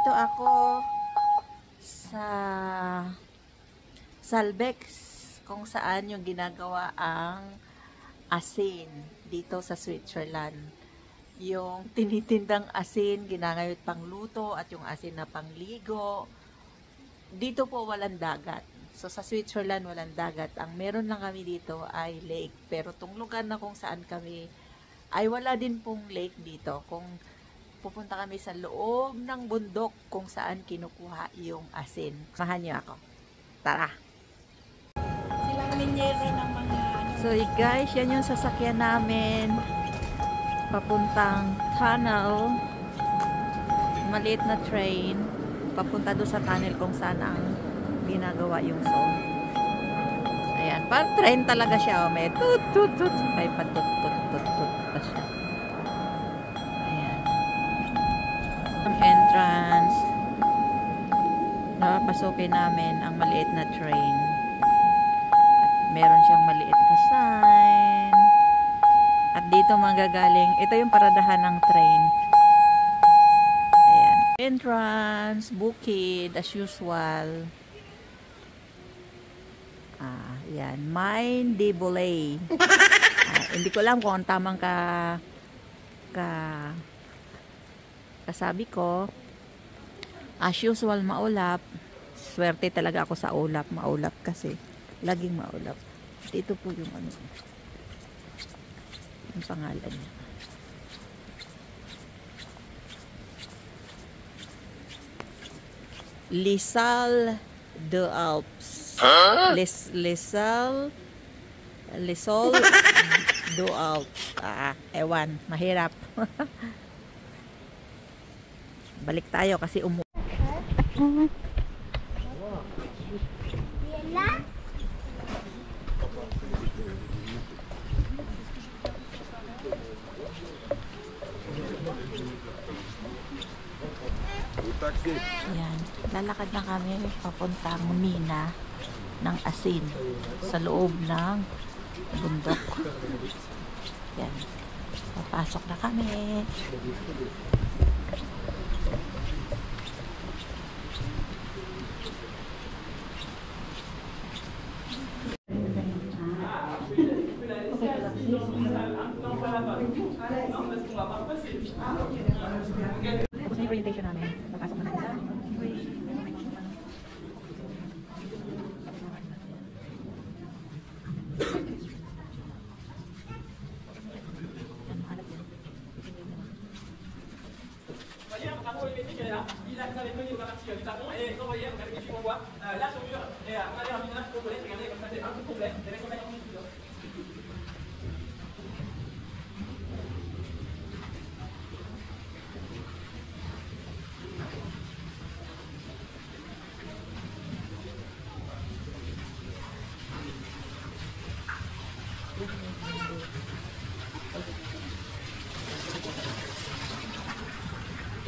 Nandito ako sa Salbex kung saan yung ginagawa ang asin dito sa Switzerland. Yung tinitindang asin, ginagayot pang luto at yung asin na pangligo. Dito po walang dagat. So sa Switzerland walang dagat. Ang meron lang kami dito ay lake. Pero tong lugar na kung saan kami ay wala din pong lake dito. Kung pupunta kami sa loob ng bundok kung saan kinukuha yung asin. Samahan niyo ako. Tara! Silang linyere ng mga So guys, yan yung sasakyan namin. Papuntang tunnel. Maliit na train. Papunta doon sa tunnel kung saan ang ginagawa yung song. Ayan. Parang train talaga siya. May tut tut tut. May patut tut tut tut pa siya. Ayan. Ang entrance. Napapasukin namin ang maliit na train. At meron siyang maliit na sign. At dito manggagaling. Ito yung paradahan ng train. Ayan. Entrance. Bukid. As usual. Yan, Mine de Bolay. Hindi ko alam kung ang tamang kasabi ko. As usual, maulap. Swerte talaga ako sa ulap. Maulap kasi. Laging maulap. Ito po yung ano. Ang pangalan niya. Lisal de Alps. Huh? Lisol do out. Ewan, mahirap. Balik tayo kasi Ayan, lalakad na kami papuntang mina ng asin sa loob ng bundok. Yan. Papasok na kami. Tapos na yung presentation namin. Papasok na kami. Il a les menus dans la partie du tapon et envoyé donc avec les qu'on voit là sur le mur et on a un minage pour coller, regardez comme ça c'est un peu complet avec son taillon dessus.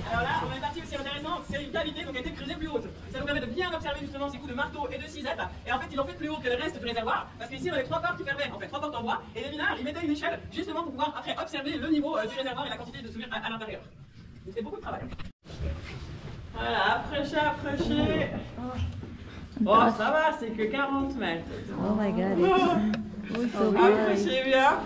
Alors là, on a une partie aussi intéressante, c'est une cavité donc qui a été creusée plus haute. Ça nous permet de bien observer justement ces coups de marteau et de cisettes. Et en fait, ils l'ont fait plus haut que le reste du réservoir, parce qu'ici on avait 3 portes qui fermaient, en fait 3 portes en bois, et les mineurs ils mettaient une échelle justement pour pouvoir après observer le niveau du réservoir et la quantité de souillure à l'intérieur. Donc c'est beaucoup de travail. Voilà, approchez. Oh, ça va, c'est que 40 mètres. Oh my god. Approchez bien.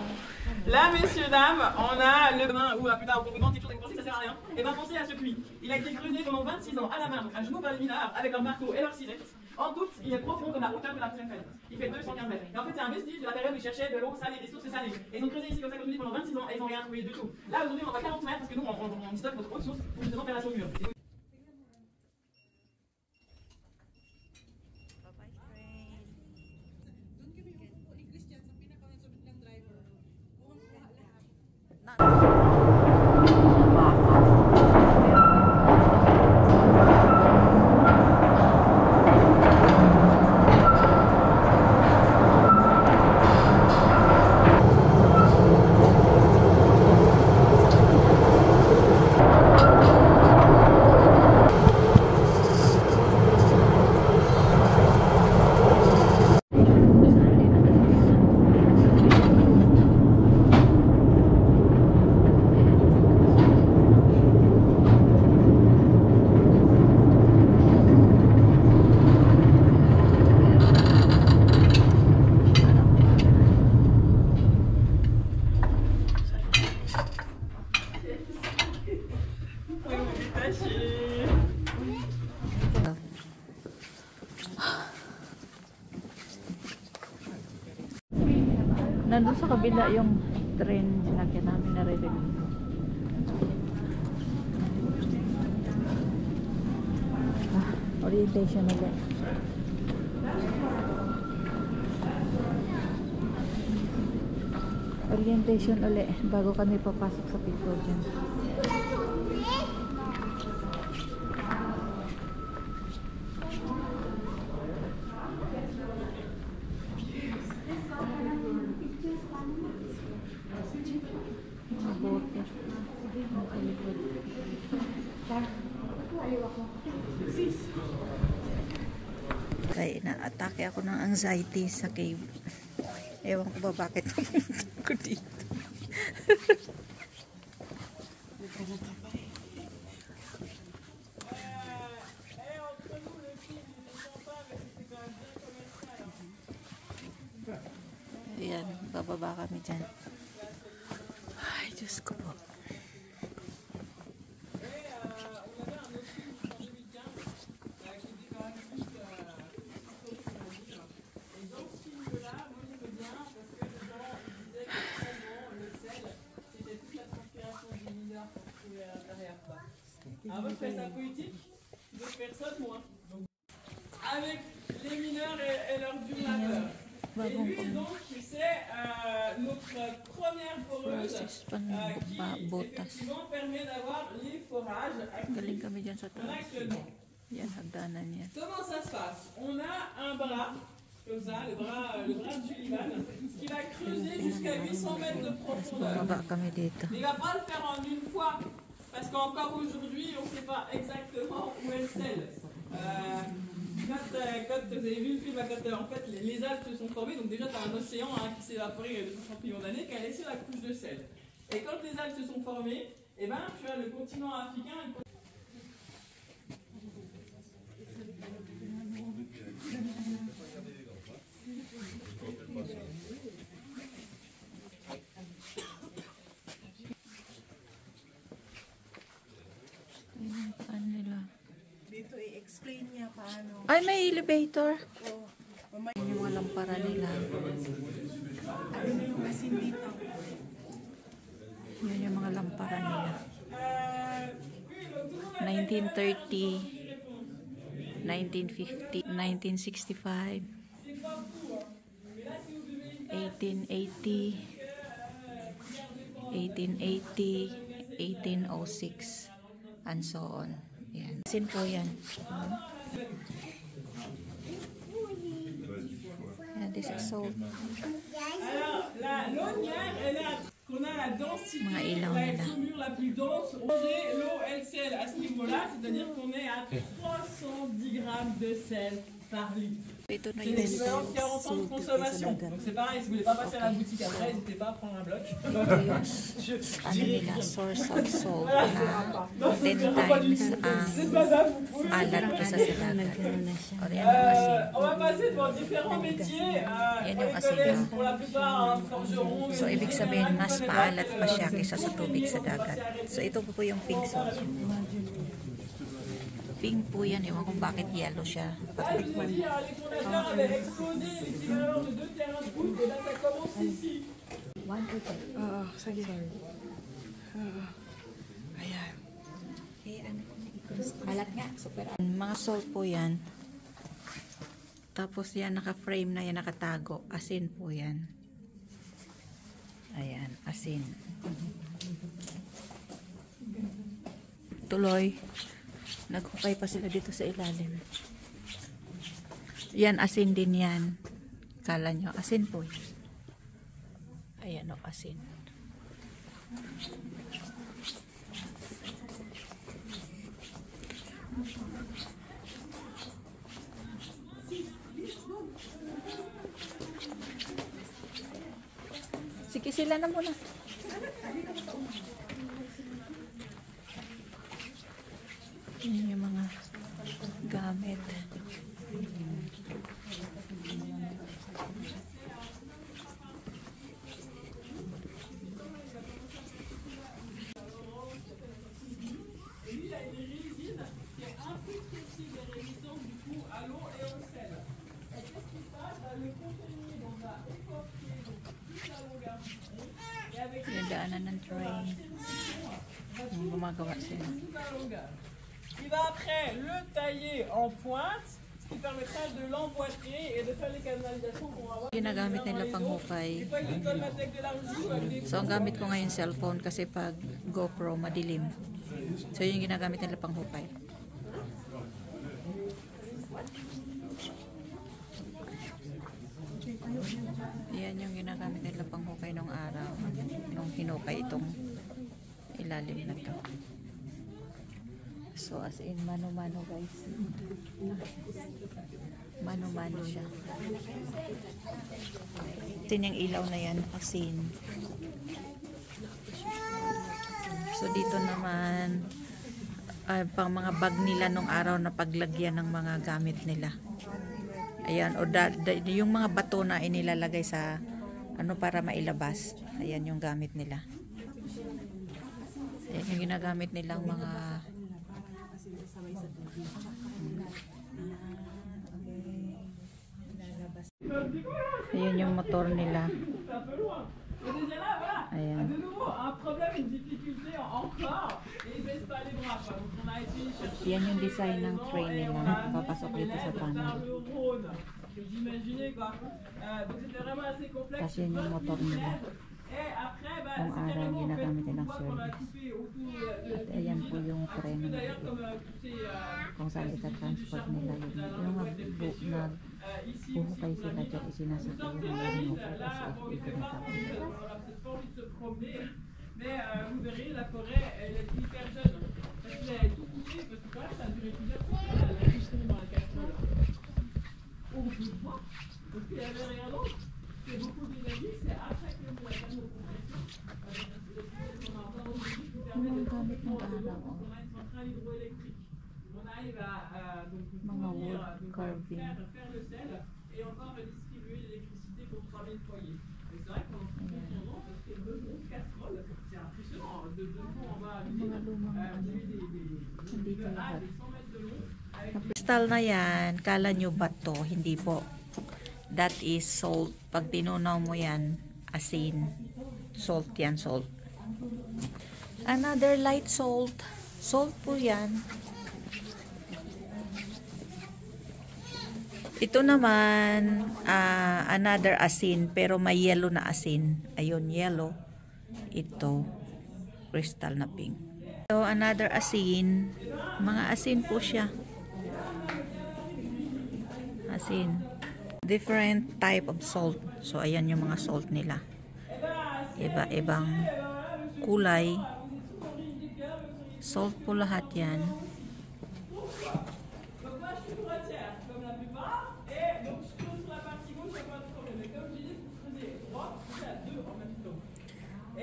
Là, messieurs, dames, on a le bain où plus tard on vous demande quelque chose et vous pensez que ça sert à rien. Et bien pensez à ce puits. Il a été creusé pendant 26 ans à la main, à genoux par les mineurs, avec leur marteau et leur cisettes. En tout, il est profond comme la hauteur de la deuxième fenêtre. Il fait 215 mètres. Et en fait, c'est un vestige de la période où ils cherchaient de l'eau salée, des sources salées. Et ils ont creusé ici comme ça, comme je dis, pendant 26 ans et ils n'ont rien trouvé du tout. Là, aujourd'hui, on va 40 mètres parce que nous, on stocke notre haute source pour justement faire la saumure. chier. Nandun sa kabila yung train sinakyan namin na rin. Orientation ulit. Orientation ulit bago kami papasok sa pinto dyan. Bote. Nakalikod. Kaya na-atake ako ng anxiety sa cave. Ewan ko ba bakit ko dito. Ayan, bababa kami dyan. Ay, Diyos ko po. À peu près sa politique, deux personnes moins. Donc, avec les mineurs et leurs violateurs. Et lui, donc, c'est notre première foreuse qui, effectivement, permet d'avoir les forages actuellement. Comment ça se passe? On a un bras, comme ça, le bras de Sullivan, qui va creuser jusqu'à 800 mètres de profondeur. Il ne va pas le faire en une fois. Parce qu'encore aujourd'hui, on ne sait pas exactement où est le sel. Quand vous avez vu le film, en fait, les Alpes se sont formées, donc déjà tu as un océan qui s'est évaporé il y a 230 millions d'années, qui a laissé la couche de sel. Et quand les Alpes se sont formées, eh ben, tu as le continent africain. Dito i-explain niya paano. Ay, may elevator. Yan yung mga lampara nila. Ano yung asin dito? Yan yung mga lampara nila. 1930, 1950, 1965, 1880, 1880, 1806, and so on. Yan. Sin po yan. Yeah, this is salt. Alors, l'onière, elle a, qu'on a la densité, Mga ilaw la nila. saumure la plus dense, on est l'eau LCL à ce niveau-là, c'est-à-dire qu'on est à 310 grammes de sel par litre. Ito na C'est yung l'équivalent de 40 ans de consommation. Donc c'est pareil, si vous voulez pas passer à la boutique après, n'hésitez pas à prendre un bloc. ano nila, source of salt na 10 times ang alat kesa sa dagat. O yan yung asin. On va passer devant différents métiers. Yan yung Ils asin. connaissent pour la plupart un forgeron. So, ibig sabihin, mas maalat pa siya kesa sa tubig sa dagat. So, ito po yung pink salt. Pink po yan. Ewan kung bakit yellow siya. Les fondateurs avaient explosé l'équivalent de 2 terrains de foot, et là ça commence ici. Sige. Ayan. Alat nga. Super. Mga salt po yan. Tapos yan, naka-frame na yan, nakatago. Asin po yan. Ayan, asin. Tuloy. Naghukay pa sila dito sa ilalim. Yan, asin din yan. Kala nyo, asin po yan. Ayan o, asin. Sige, sila na muna. Yan yung mga gamit. daanan ng train. Gumagawa sila. Il va après le tailler en pointe, ce qui permettra de l'emboîter et de faire les canalisations qu'on va avoir. Ginagamit nila panghukay. So, ang gamit ko ngayon cellphone kasi pag GoPro madilim. So, yun yung ginagamit nila panghukay. Yan yung ginagamit nila panghukay nung araw. Nung hinukay itong ilalim na to. So, as in, mano-mano guys. Mano-mano siya. Tin yung ilaw na yan, asin. So, dito naman, pang mga bag nila nung araw na paglagyan ng mga gamit nila. Ayan, o yung mga bato na inilalagay sa, ano, para mailabas. Ayan yung gamit nila. Ayan yung ginagamit nilang mga ayan yung motor nila. Ayan. Yan yung design ng train nila. Papasok dito sa tunnel. Kasi yun yung motor nila. Ang araw ginagamit nilang service. At ayan po yung tren na kung saan ita-transport nila yun. Yung nagbuhukay sila dyan, isinasakay yung mga hinukay kasi itinatapos. Mais vous verrez, la forêt, elle est hyper jeune. Parce qu'elle est tout coupée, parce que quand même, ça a duré plusieurs semaines, la cuisson dans la casserole. On peut pas, parce qu'il n'y avait rien d'autre. C'est beaucoup d'énergie, c'est après que la gamme de compression, on a encore aujourd'hui qui permet de transformer on a une centrale hydroélectrique. On arrive à donc, faire le sel et encore distribuer l'électricité pour 3000 foyers. Et c'est vrai qu'on en trouve son nom parce que le nom casserole, c'est impressionnant. De deux en bas à l'usine, des 100 mètres de long. Crystal na yan, kala nyo ba to? Hindi po. That is salt. Pag tinunaw mo yan, asin. Salt yan, salt. Another light salt. Salt po yan. Ito naman, another asin, pero may yellow na asin. Ayun, yellow. Ito, crystal na pink. So, another asin. Mga asin po siya. Asin. Different type of salt. So, ayan yung mga salt nila. Iba-ibang kulay. Salt po lahat yan.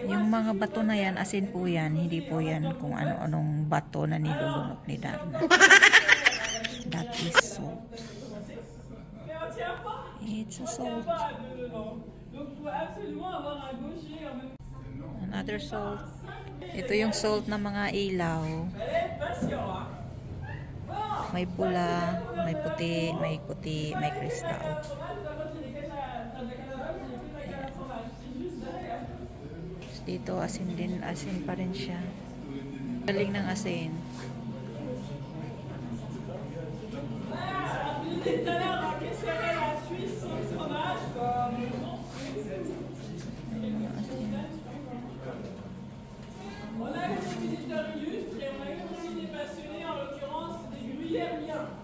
Yung mga bato na yan, asin po yan. Hindi po yan kung ano-anong bato na nilulunok ni Darna. That is salt. It's a salt. Another salt. Ito yung salt na mga ilaw. May pula, may puti, may kristal. Dito asin din, asin pa rin siya. Galing ng asin. On a des visiteurs illustres et on a une aussi des passionnés, en l'occurrence des gruyériens.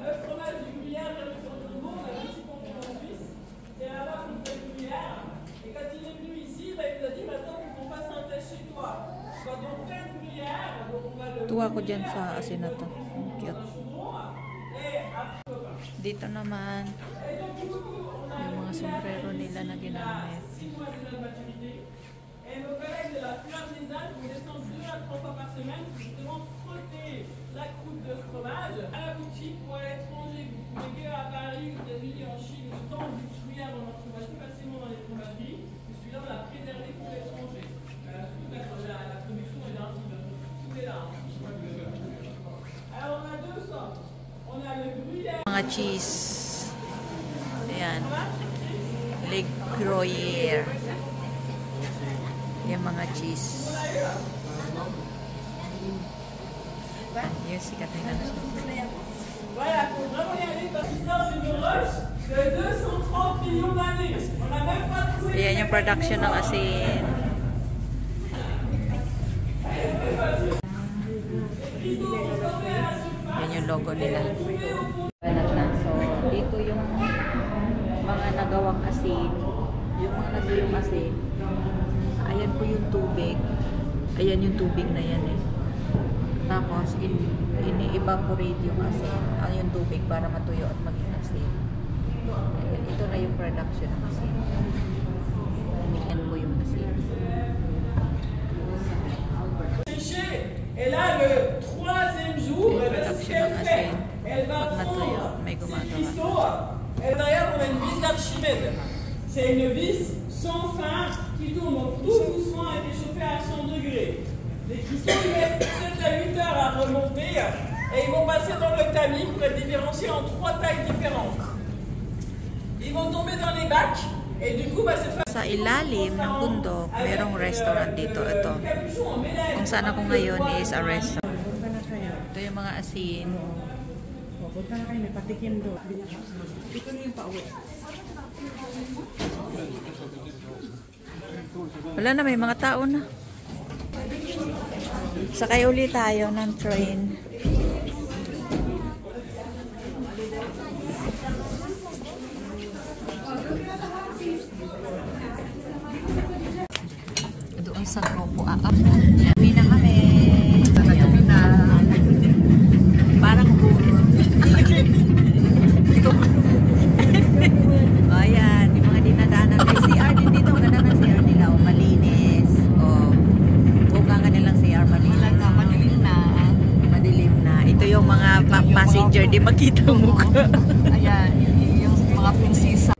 Le fromage du gruyère vient du Congo, on a un petit concours en Suisse. C'est là-bas qu'on fait le gruyère. Et quand il est venu ici, il nous a dit maintenant il faut qu'on fasse un test chez toi. Quand on fait le gruyère, donc on va le... Tuwa ko dyan sa asin na to. Cute. Dito naman, yung mga sombrero nila na ginamit. Et nos collègues de la fleur des Alpes vont descendre 2 à 3 fois par semaine pour justement frotter la croûte de fromage à la boutique pour à l'étranger. Vous pouvez que à Paris, aux États-Unis, en Chine, autant du gruyère on en trouve assez facilement dans les fromageries. Et celui-là on l'a préservé pour l'étranger. Surtout la production est là, tout est là. Alors on a deux sortes. On a le gruyère. Mga cheese. Ayan. Le Gruyère. Yung mga cheese. Yung sikat na lang. Voilà, faut vraiment y aller parce qu'il sort d'une roche de 230 millions d'années. On n'a même pas trouvé. Ayan yung production ng asin. Yan yung logo nila. So, dito yung mga nagawang asin. Yung mga nagawang asin. Ayan po yung tubig. Ayan yung tubig na yan eh. Tapos, ini-evaporate yung asin. Ang yung tubig para matuyo at maging asin. Ayan, ito na yung production ng asin. Yan po yung asin. Et là, le troisième jour, c'est ce qu'elle fait. Elle va prendre ses cristaux. Et derrière, on a une vis d'Archimède. C'est une vis sans fin qui tourne. Donc, tout doucement a été chauffé à 100 degrés. Les cristaux, ils mettent 7 à 8 heures à remonter. Et ils vont passer dans le tamis pour être différenciés en 3 tailles différentes. Ils vont tomber dans les bacs. Et du coup, cette sa ilalim ng bundok, merong restaurant dito. Ito. Kung saan ako ngayon is a restaurant. Ito yung mga asin. Punta na kayo, may patikim doon. Ito na yung pauwi. Wala na, may mga tao na. Sakay ulit tayo ng train. Doon sa grupo aap. Uwi na kami. Uwi na. Parang bulo. Ayan, yung mga dinadaanan. May CR din dito. Ang ganda ng CR nila. O, malinis. O, buka ka nilang CR malinis. Madilim na. Madilim na. Ito yung mga passenger. Di makita mo ka. Ayan, yung mga prinsesa.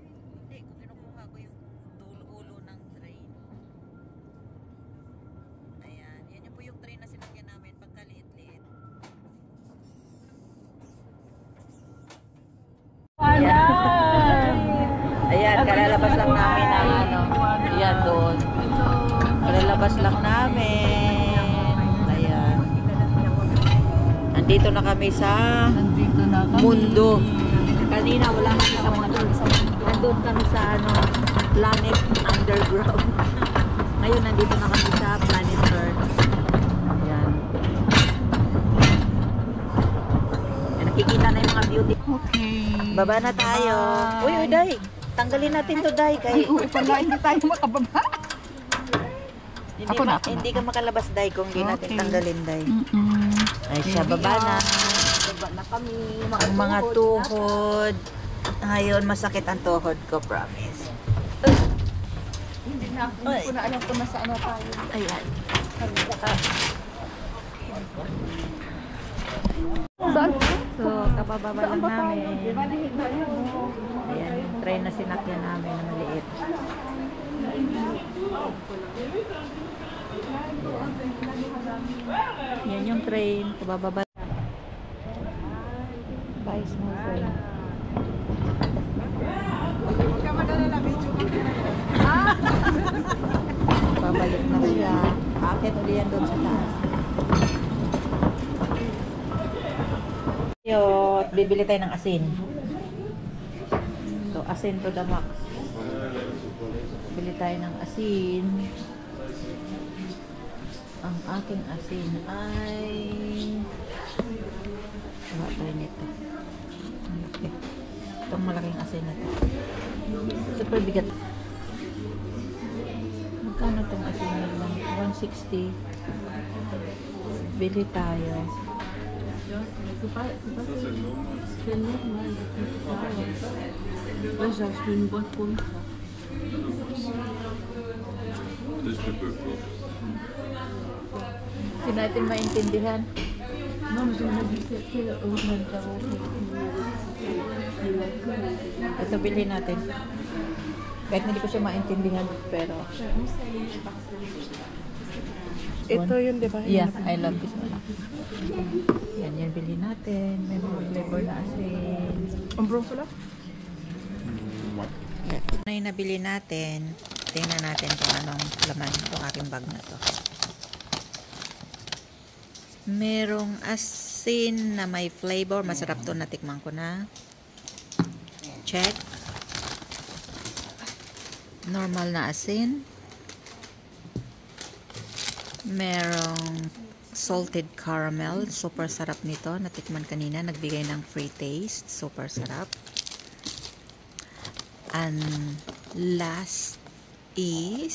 Ayan, kalalabas lang namin ng ano. Ayan, doon. Kalalabas lang namin. Ayan. Nandito na kami sa mundo. Kanina wala kami sa mundo. Nandun kami sa ano, planet underground. Ngayon, nandito na kami sa planet Earth. Ayan. Ayan, nakikita na yung mga beauty. Okay. Baba na tayo. Uy, Day. Tanggalin natin to, Day. Kay Wala, hindi tayo makababa. hindi ka makalabas, Day, kung hindi natin Okay. tanggalin, Day. Ay, siya, baba na. Baba na kami. Ang mga tuhod. Ngayon, masakit ang tuhod ko, promise. Hindi ko na alam kung nasa ano tayo. Ayan. So, kapababa lang namin. Ayan, try na sinakyan namin na maliit. Yan yung train, kabababa. Bye, small train. Babalik na siya. Akit ulit yan doon sa taas. At bibili tayo ng asin. So, asin to the max. Bili tayo ng asin. Ang aking asin ay wala tayo nito. Okay. Itong malaking asin na ito. Super bigat. Magkano itong asin nila? 160. Bili tayo. C'est pas c'est normal. Moi j'ai acheté une boîte comme ça. Hindi natin maintindihan. Non mais j'aimerais dire c'est Ito bilhin natin. Kahit hindi ko siya maintindihan, pero Ito yun, di ba? yeah, I love this one. Yan, yan bilhin natin. May mga flavor na asin. Ang brosola? Ito na yung nabili natin. tingnan natin kung anong laman itong aking bag na to. Merong asin na may flavor. Masarap to, natikman ko na. Check. Normal na asin. Merong salted caramel. Super sarap nito. Natikman kanina. Nagbigay ng free taste. Super sarap. And last is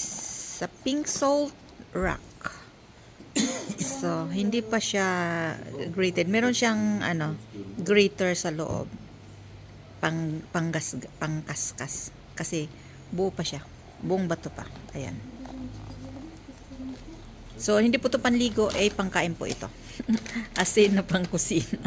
sa pink salt rock. So, hindi pa siya grated. Meron siyang grater sa loob. Pangkaskas. Kasi buo pa siya. Buong bato pa. Ayan. So, hindi po ito panligo, pangkain po ito. Asin na pangkusina.